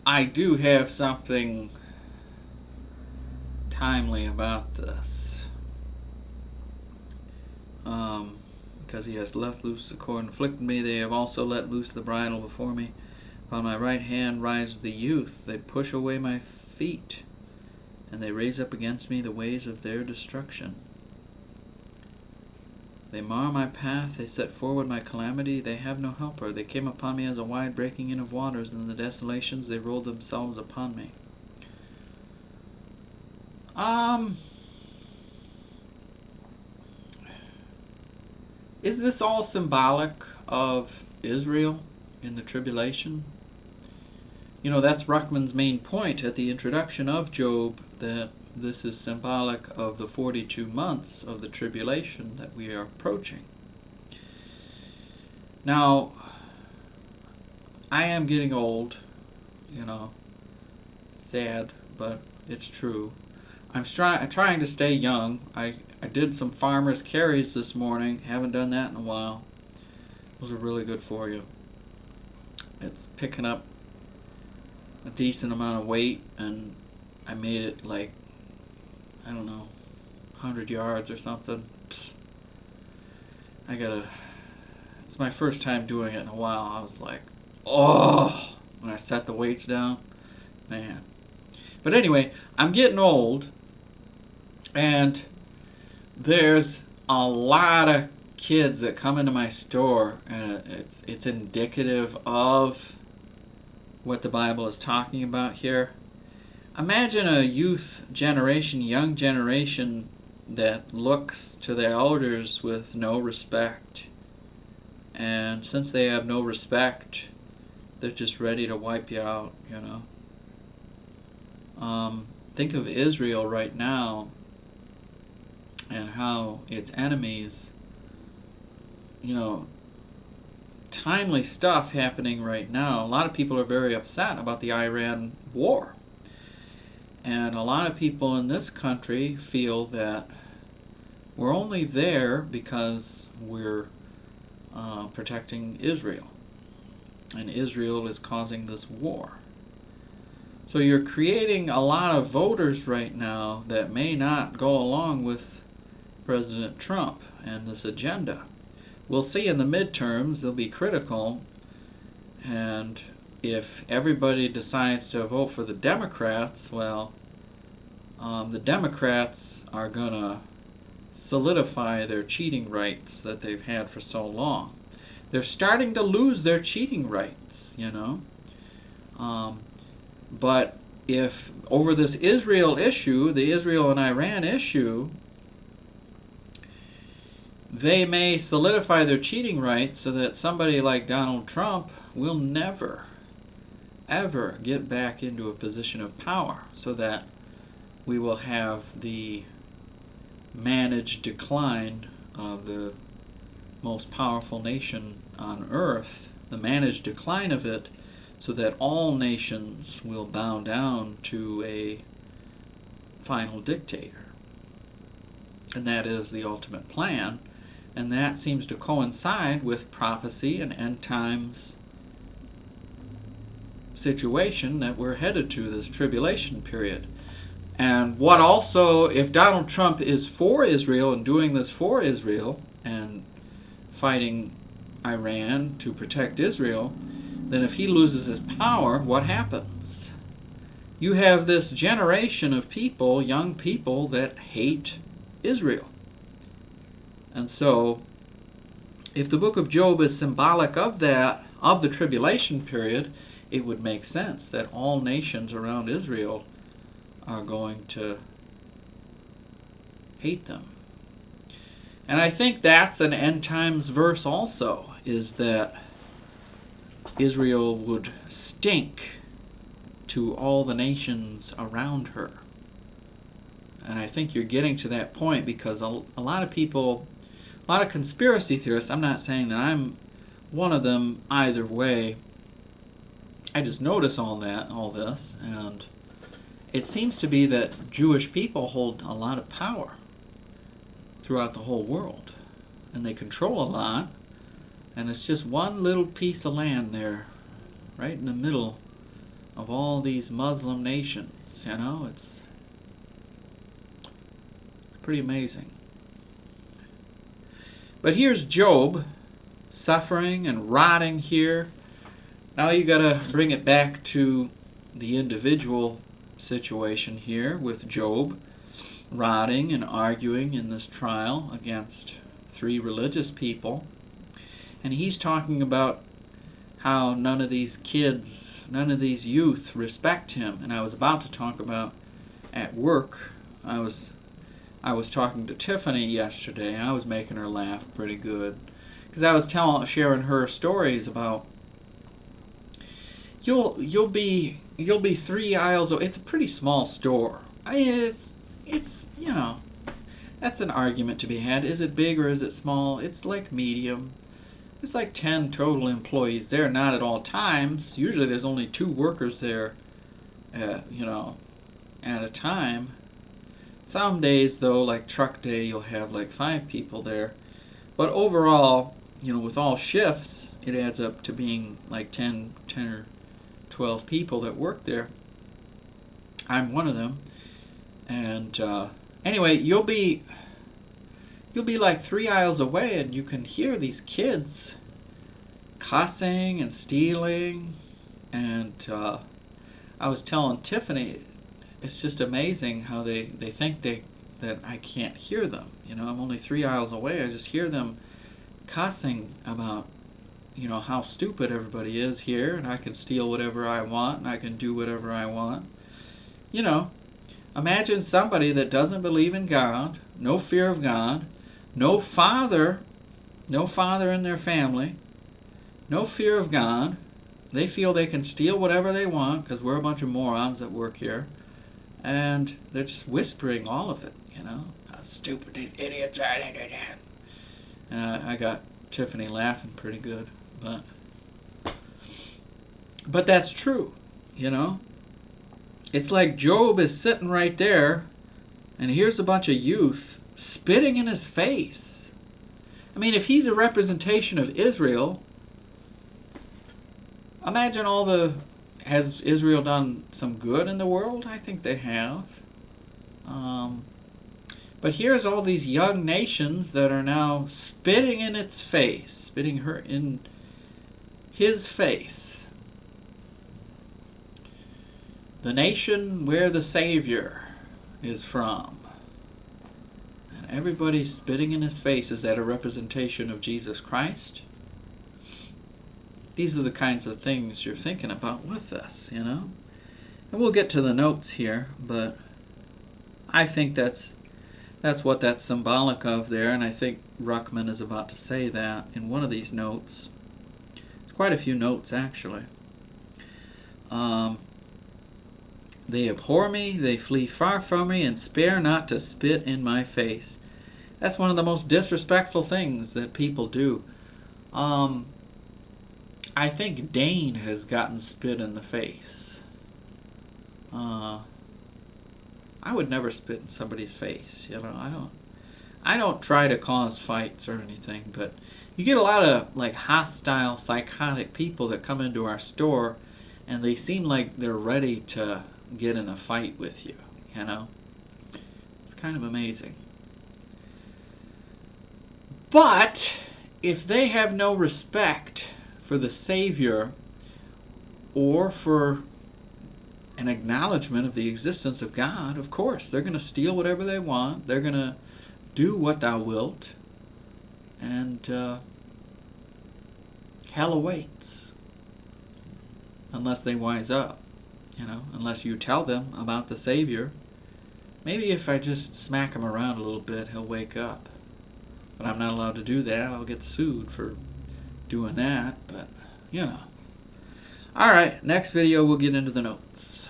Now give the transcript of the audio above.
I do have something timely about this. Because he has left loose the cord and afflicted me, they have also let loose the bridle before me. Upon my right hand rise the youth. They push away my feet, and they raise up against me the ways of their destruction. They mar my path, they set forward my calamity, they have no helper. They came upon me as a wide breaking in of waters, and in the desolations they rolled themselves upon me. Is this all symbolic of Israel in the tribulation? You know, that's Ruckman's main point at the introduction of Job, that this is symbolic of the 42 months of the tribulation that we are approaching. Now, I am getting old, you know, sad, but it's true. I'm trying to stay young. I did some farmer's carries this morning. Haven't done that in a while. Those are really good for you. It's picking up a decent amount of weight, and I made it like, I don't know, 100 yards or something. Psst. It's my first time doing it in a while. I was like, oh, when I set the weights down, man. But anyway, I'm getting old, and there's a lot of kids that come into my store, and it's indicative of what the Bible is talking about here. Imagine a youth generation, young generation that looks to their elders with no respect. And since they have no respect, they're just ready to wipe you out, you know. Think of Israel right now and how its enemies, you know, timely stuff happening right now. A lot of people are very upset about the Iran war. And a lot of people in this country feel that we're only there because we're protecting Israel. And Israel is causing this war. So you're creating a lot of voters right now that may not go along with President Trump and this agenda. We'll see in the midterms. They'll be critical. And if everybody decides to vote for the Democrats, well, the Democrats are going to solidify their cheating rights that they've had for so long. They're starting to lose their cheating rights, you know. But if over this Israel issue, the Israel and Iran issue, they may solidify their cheating rights so that somebody like Donald Trump will never, ever get back into a position of power, so that we will have the managed decline of the most powerful nation on earth, the managed decline of it, so that all nations will bow down to a final dictator. And that is the ultimate plan, and that seems to coincide with prophecy and end times situation that we're headed to, this tribulation period. And what also, if Donald Trump is for Israel and doing this for Israel and fighting Iran to protect Israel, then if he loses his power, what happens? You have this generation of people, young people, that hate Israel. And so, if the book of Job is symbolic of that, of the tribulation period, it would make sense that all nations around Israel are going to hate them. And I think that's an end times verse also, is that Israel would stink to all the nations around her. And I think you're getting to that point because a lot of people, a lot of conspiracy theorists, I'm not saying that I'm one of them either way, I just notice all this, and it seems to be that Jewish people hold a lot of power throughout the whole world, and they control a lot, and it's just one little piece of land there, right in the middle of all these Muslim nations. You know, it's pretty amazing. But here's Job, suffering and rotting here. Now you got to bring it back to the individual situation here with Job rotting and arguing in this trial against 3 religious people. And he's talking about how none of these kids, none of these youth respect him. And I was about to talk about at work. I was talking to Tiffany yesterday. I was making her laugh pretty good because I was sharing her stories about you'll be 3 aisles away. It's a pretty small store. I mean, it's you know, that's an argument to be had. Is it big or is it small? It's like medium. There's like 10 total employees there, not at all times. Usually there's only 2 workers there, you know, at a time. Some days, though, like truck day, you'll have like 5 people there. But overall, you know, with all shifts, it adds up to being like 10 or 12 people that work there. I'm one of them. And anyway, you'll be like 3 aisles away, and you can hear these kids cussing and stealing. And I was telling Tiffany, it's just amazing how they think that I can't hear them. You know, I'm only 3 aisles away. I just hear them cussing about, you know, how stupid everybody is here, and I can steal whatever I want, and I can do whatever I want. You know, imagine somebody that doesn't believe in God, no fear of God, no father in their family, no fear of God. They feel they can steal whatever they want because we're a bunch of morons that work here. And they're just whispering all of it, you know. How stupid these idiots are. And I got Tiffany laughing pretty good. But that's true, you know. It's like Job is sitting right there, and here's a bunch of youth spitting in his face. I mean, if he's a representation of Israel, imagine has Israel done some good in the world? I think they have. But here's all these young nations that are now spitting in its face, spitting her in his face. The nation where the Savior is from. And everybody's spitting in his face. Is that a representation of Jesus Christ? These are the kinds of things you're thinking about with this, you know. And we'll get to the notes here, but I think that's what that's symbolic of there, and I think Ruckman is about to say that in one of these notes. It's quite a few notes, actually. They abhor me, they flee far from me, and spare not to spit in my face. That's one of the most disrespectful things that people do. I think Dane has gotten spit in the face. I would never spit in somebody's face, you know. I don't try to cause fights or anything, but you get a lot of like hostile, psychotic people that come into our store, and they seem like they're ready to get in a fight with you, you know. It's kind of amazing. But if they have no respect for the Savior or for an acknowledgement of the existence of God, of course, they're going to steal whatever they want. They're going to do what thou wilt. And hell awaits. Unless they wise up, you know, unless you tell them about the Savior. Maybe if I just smack him around a little bit, he'll wake up. But I'm not allowed to do that. I'll get sued for doing that, but, you know. Alright, next video we'll get into the notes.